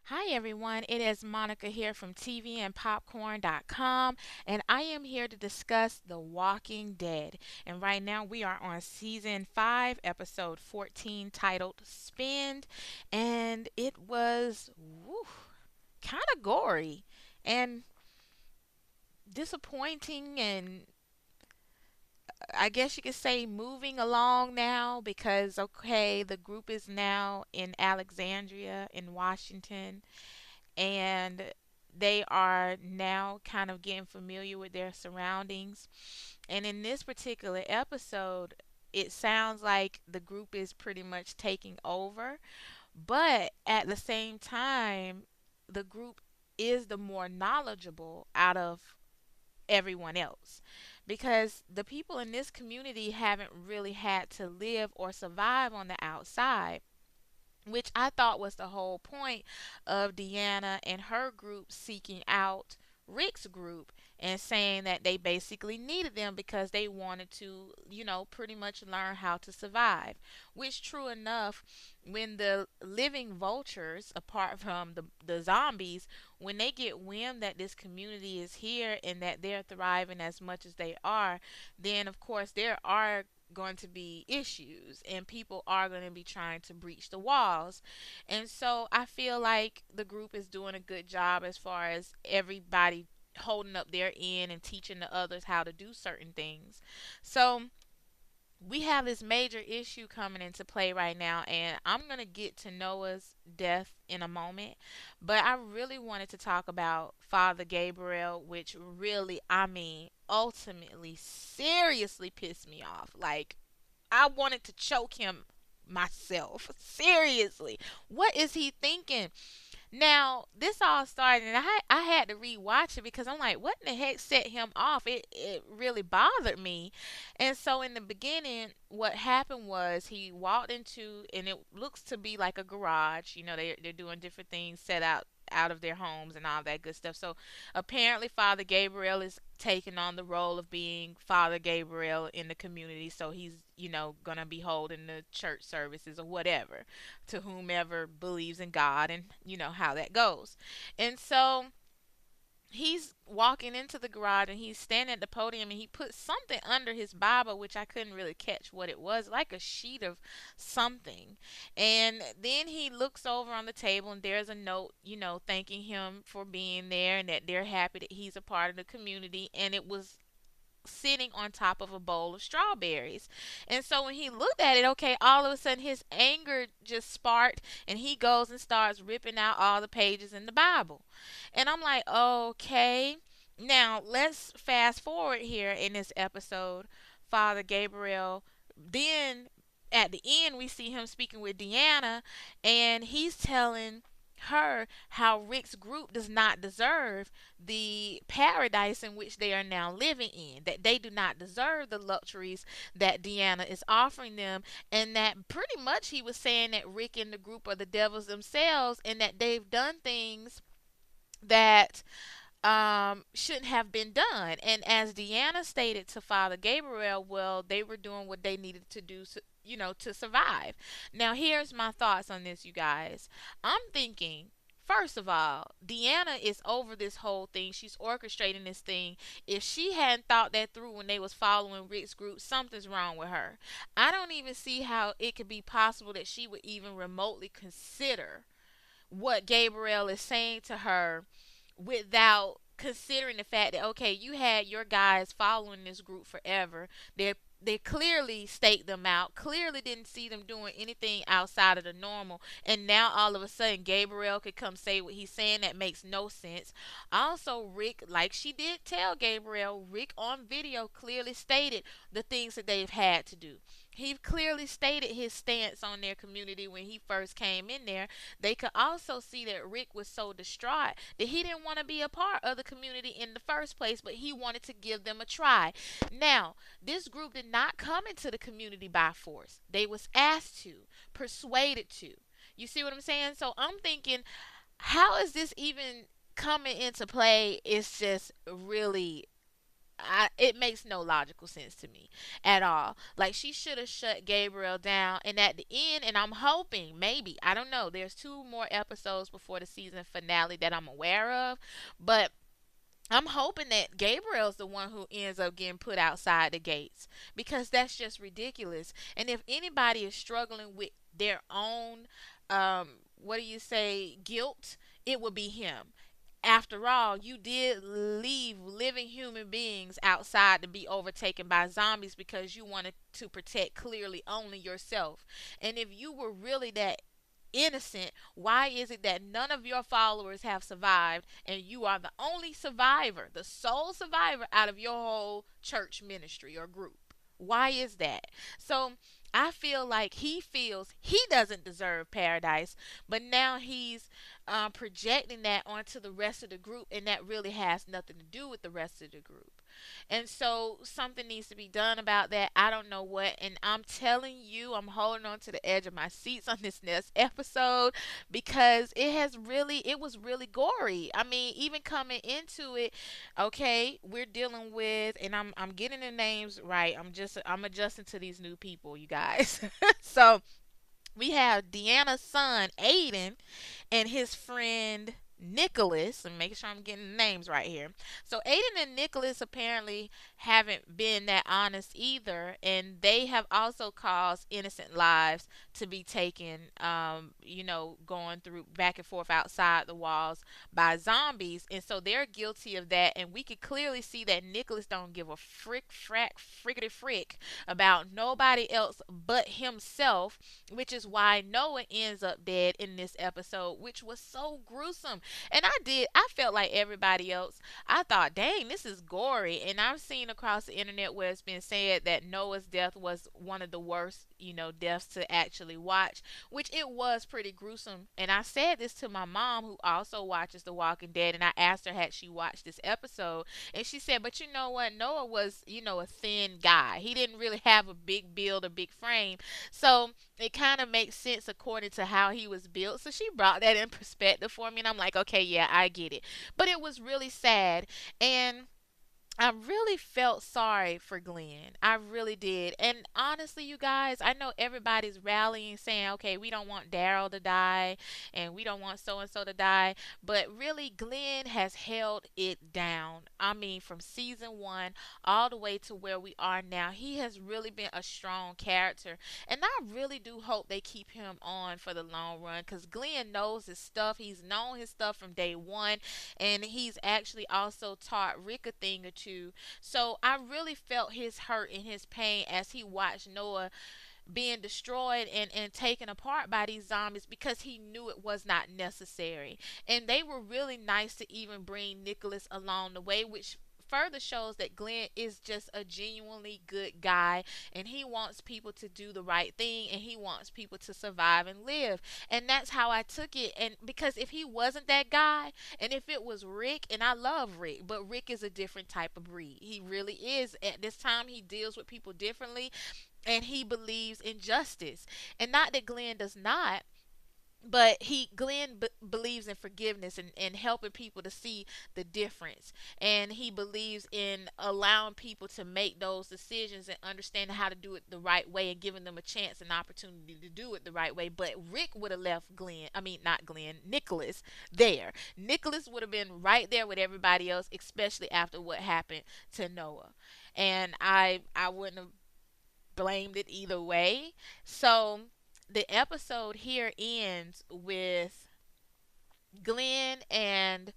Hi everyone, it is Monica here from TVandPopcorn.com, and I am here to discuss The Walking Dead. And right now we are on season 5, episode 14, titled Spend, and it was kind of gory and disappointing, and I guess you could say moving along now because, okay, the group is now in Alexandria in Washington, and they are now kind of getting familiar with their surroundings. And in this particular episode, it sounds like the group is pretty much taking over, but at the same time, the group is the more knowledgeable out of everyone else, because the people in this community haven't really had to live or survive on the outside, which I thought was the whole point of Deanna and her group seeking out Rick's group and saying that they basically needed them because they wanted to, pretty much learn how to survive. Which, true enough, when the living vultures, apart from the zombies, when they get wind that this community is here and that they're thriving as much as they are, then of course there are going to be issues and people are going to be trying to breach the walls. And so I feel like the group is doing a good job as far as everybody holding up their end and teaching the others how to do certain things. So we have this major issue coming into play right now, and I'm going to get to Noah's death in a moment, but I really wanted to talk about Father Gabriel, which really, I mean, ultimately seriously pissed me off. Like, I wanted to choke him myself. Seriously. What is he thinking? Now, this all started, and I had to rewatch it because I'm like, what in the heck set him off? It really bothered me. And so, in the beginning, what happened was he walked into, and it looks to be like a garage. They're doing different things set out of their homes and all that good stuff. So apparently Father Gabriel is taking on the role of being Father Gabriel in the community. So he's, going to be holding the church services or whatever to whomever believes in God, and you know how that goes. And so he's walking into the garage and he's standing at the podium and he put something under his Bible, which I couldn't really catch what it was, like a sheet of something. And then he looks over on the table and there's a note, thanking him for being there and that they're happy that he's a part of the community. And it was sitting on top of a bowl of strawberries. And so when he looked at it, okay, all of a sudden his anger just sparked and he goes and starts ripping out all the pages in the Bible. And I'm like, okay. Now let's fast forward here in this episode. Father Gabriel, then at the end we see him speaking with Deanna, and he's telling her how Rick's group does not deserve the paradise in which they are now living in, that they do not deserve the luxuries that Deanna is offering them, and that pretty much he was saying that Rick and the group are the devils themselves, and that they've done things that shouldn't have been done. And as Deanna stated to Father Gabriel, well, they were doing what they needed to do, to survive. Now, here's my thoughts on this, you guys. I'm thinking, first of all, Deanna is over this whole thing. She's orchestrating this thing. If she hadn't thought that through when they was following Rick's group, something's wrong with her. I don't even see how it could be possible that she would even remotely consider what Gabriel is saying to her without considering the fact that, okay, you had your guys following this group forever. They clearly staked them out, clearly didn't see them doing anything outside of the normal, and now all of a sudden Gabriel could come say what he's saying. That makes no sense. Also, Rick, like she did tell Gabriel, Rick on video clearly stated the things that they've had to do. He clearly stated his stance on their community when he first came in there. They could also see that Rick was so distraught that he didn't want to be a part of the community in the first place, but he wanted to give them a try. Now, this group did not come into the community by force. They was asked to, persuaded to. You see what I'm saying? So I'm thinking, how is this even coming into play? It's just really it makes no logical sense to me at all. Like, she should have shut Gabriel down, and at the end, and I'm hoping, maybe, I don't know, there's two more episodes before the season finale that I'm aware of, but I'm hoping that Gabriel's the one who ends up getting put outside the gates, because that's just ridiculous. And if anybody is struggling with their own, what do you say, guilt, it would be him. After all, you did leave living human beings outside to be overtaken by zombies because you wanted to protect clearly only yourself. And if you were really that innocent, why is it that none of your followers have survived and you are the only survivor, the sole survivor out of your whole church ministry or group? Why is that? So I feel like he feels he doesn't deserve paradise, but now he's projecting that onto the rest of the group, and that really has nothing to do with the rest of the group. And so something needs to be done about that. I don't know what. And I'm telling you, I'm holding on to the edge of my seats on this next episode, because it was really gory. I mean, even coming into it, okay, we're dealing with, and I'm getting the names right. I'm adjusting to these new people, you guys. So we have Deanna's son, Aiden, and his friend Nicholas. And make sure I'm getting the names right here. So Aiden and Nicholas apparently haven't been that honest either, and they have also caused innocent lives to be taken. Going through back and forth outside the walls by zombies, and so they're guilty of that. And we could clearly see that Nicholas don't give a frickety frick about nobody else but himself, which is why Noah ends up dead in this episode, which was so gruesome. And I felt like everybody else. I thought, dang, this is gory. And I've seen across the internet where it's been said that Noah's death was one of the worst, deaths to actually watch, which it was pretty gruesome. And I said this to my mom, who also watches The Walking Dead, and I asked her had she watched this episode, and she said, but you know what? Noah was, a thin guy. He didn't really have a big build, a big frame. So it kind of makes sense according to how he was built. So she brought that in perspective for me, and I'm like, okay, yeah, I get it. But it was really sad, and I really felt sorry for Glenn. I really did. And honestly, you guys, I know everybody's rallying saying, okay, we don't want Daryl to die and we don't want so and so to die. But really, Glenn has held it down. I mean, from season one all the way to where we are now, he has really been a strong character. And I really do hope they keep him on for the long run, because Glenn knows his stuff. He's known his stuff from day one, and he's actually also taught Rick a thing or two. So I really felt his hurt and his pain as he watched Noah being destroyed and taken apart by these zombies, because he knew it was not necessary. And they were really nice to even bring Nicholas along the way, which further shows that Glenn is just a genuinely good guy, and he wants people to do the right thing, and he wants people to survive and live. And that's how I took it. And because if he wasn't that guy, and if it was Rick, and I love Rick, but Rick is a different type of breed. He really is. At this time, he deals with people differently, and he believes in justice. And not that Glenn does not, but Glenn believes in forgiveness, and helping people to see the difference. And he believes in allowing people to make those decisions and understanding how to do it the right way, and giving them a chance and opportunity to do it the right way. But Rick would have left not Glenn, Nicholas there. Nicholas would have been right there with everybody else, especially after what happened to Noah. And I wouldn't have blamed it either way. So the episode here ends with Glenn and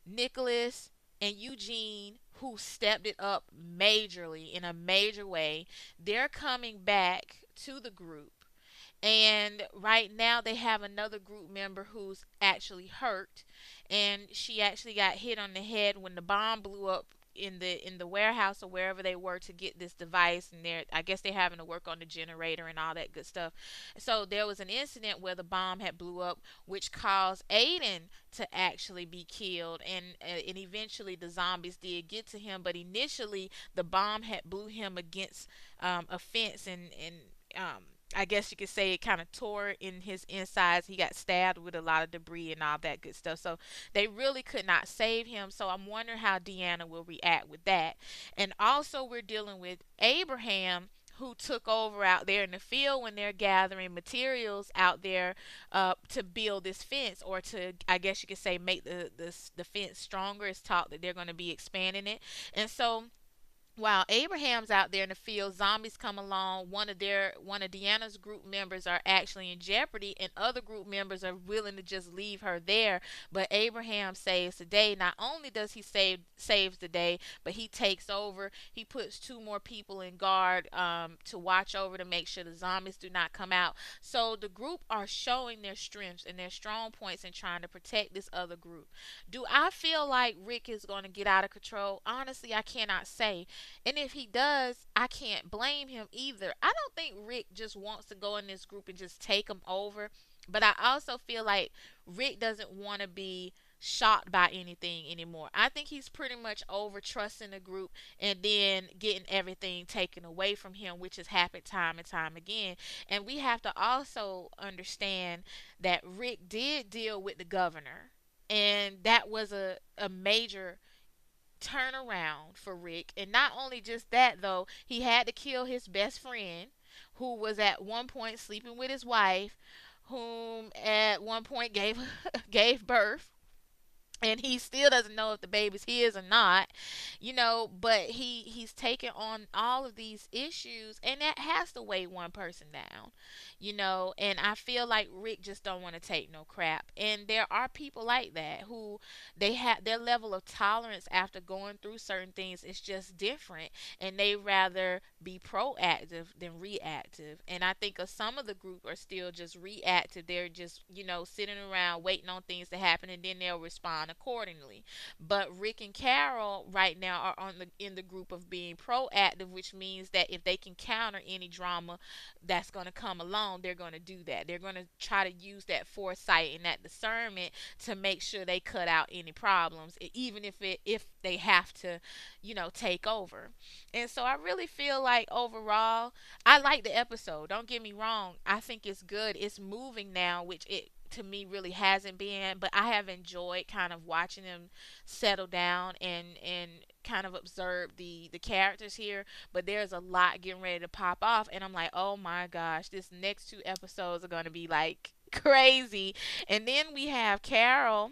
Nicholas and Eugene, who stepped it up majorly in a major way. They're coming back to the group. And right now they have another group member who's actually hurt, and she actually got hit on the head when the bomb blew up in the warehouse or wherever they were to get this device. And I guess they're having to work on the generator and all that good stuff. So there was an incident where the bomb had blew up, which caused Aiden to actually be killed, and eventually the zombies did get to him. But initially the bomb had blew him against a fence, and I guess you could say it kind of tore in his insides. He got stabbed with a lot of debris and all that good stuff. So they really could not save him. So I'm wondering how Deanna will react with that. And also, we're dealing with Abraham, who took over out there in the field when they're gathering materials out there to build this fence, or to, I guess you could say, make the fence stronger. It's talk that they're going to be expanding it. And so while Abraham's out there in the field, zombies come along. One of Deanna's group members are actually in jeopardy, and other group members are willing to just leave her there. But Abraham saves the day. Not only does he saves the day, but he takes over. He puts two more people in guard to watch over, to make sure the zombies do not come out. So the group are showing their strengths and their strong points in trying to protect this other group. Do I feel like Rick is going to get out of control? Honestly, I cannot say. And if he does, I can't blame him either. I don't think Rick just wants to go in this group and just take them over. But I also feel like Rick doesn't want to be shocked by anything anymore. I think he's pretty much over trusting the group and then getting everything taken away from him, which has happened time and time again. And we have to also understand that Rick did deal with the governor. And that was a major turnaround for Rick. And not only just that, though, he had to kill his best friend, who was at one point sleeping with his wife, whom at one point gave gave birth, and he still doesn't know if the baby's his or not, but he's taken on all of these issues, and that has to weigh one person down. And I feel like Rick just don't want to take no crap, and there are people like that who they have their level of tolerance after going through certain things is just different, and they rather be proactive than reactive. And I think of some of the group are still just reactive. They're just sitting around waiting on things to happen, and then they'll respond accordingly. But Rick and Carol right now are in the group of being proactive, which means that if they can counter any drama that's going to come along, they're going to do that. They're going to try to use that foresight and that discernment to make sure they cut out any problems, even if they have to, take over. And so I really feel like overall, I like the episode. Don't get me wrong. I think it's good. It's moving now, which it to me really hasn't been, but I have enjoyed kind of watching them settle down and kind of observe the characters here. But there's a lot getting ready to pop off, and I'm like, oh my gosh, this next two episodes are going to be like crazy. And then we have Carol,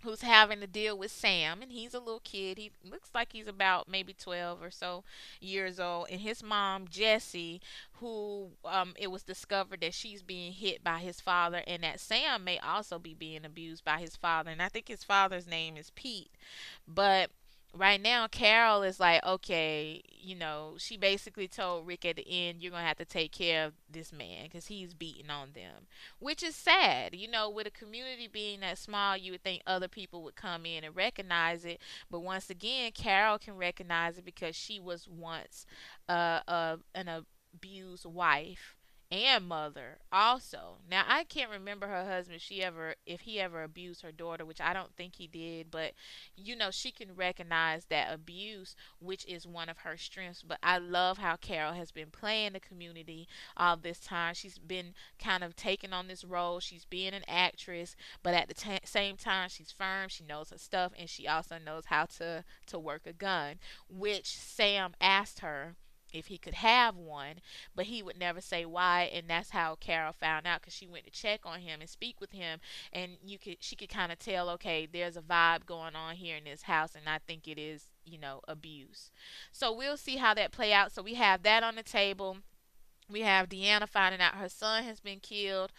who's having to deal with Sam, and he's a little kid. He looks like he's about maybe 12 or so years old, and his mom Jessie, who it was discovered that she's being hit by his father, and that Sam may also be being abused by his father, and I think his father's name is Pete. But right now Carol is like, okay, she basically told Rick at the end, you're gonna have to take care of this man because he's beating on them, which is sad. With a community being that small, you would think other people would come in and recognize it, but once again Carol can recognize it because she was once an abused wife and mother also. Now I can't remember her husband, if he ever abused her daughter, which I don't think he did, but she can recognize that abuse, which is one of her strengths. But I love how Carol has been playing the community all this time. She's been kind of taking on this role. She's being an actress, but at the same time she's firm. She knows her stuff, and she also knows how to work a gun, which Sam asked her if he could have one, but he would never say why. And that's how Carol found out, because she went to check on him and speak with him, and she could kind of tell, okay, there's a vibe going on here in this house, and I think it is abuse. So we'll see how that play out. So we have that on the table. We have Deanna finding out her son has been killed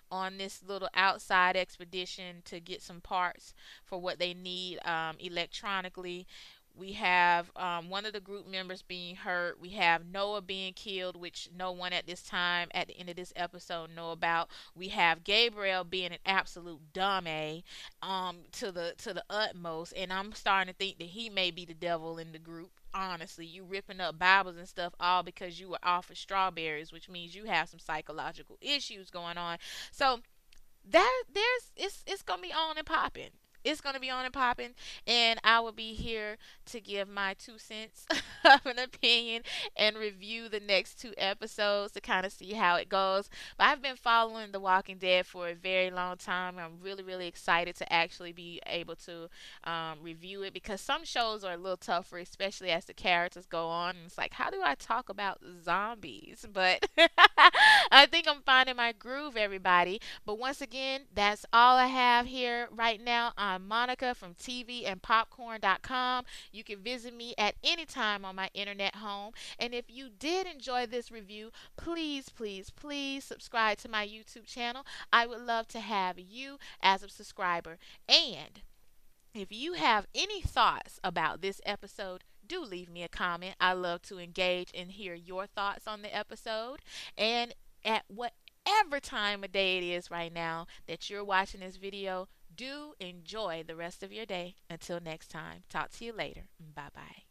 on this little outside expedition to get some parts for what they need electronically. We have one of the group members being hurt. We have Noah being killed, which no one at this time, at the end of this episode, know about. We have Gabriel being an absolute dummy to the utmost, and I'm starting to think that he may be the devil in the group. Honestly, you ripping up Bibles and stuff all because you were offered strawberries, which means you have some psychological issues going on. So that it's gonna be on and popping. It's going to be on and popping, and I will be here to give my 2 cents of an opinion and review the next 2 episodes to kind of see how it goes. But I've been following The Walking Dead for a very long time. I'm really, really excited to actually be able to review it, because some shows are a little tougher, especially as the characters go on. And it's like, how do I talk about zombies? But I think I'm finding my groove, everybody. But once again, that's all I have here right now. I'm Monica from TVandPopcorn.com. You can visit me at any time on my internet home. And if you did enjoy this review, please, please, please subscribe to my YouTube channel. I would love to have you as a subscriber. And if you have any thoughts about this episode, do leave me a comment. I love to engage and hear your thoughts on the episode. And at whatever time of day it is right now that you're watching this video, do enjoy the rest of your day. Until next time, talk to you later. Bye bye.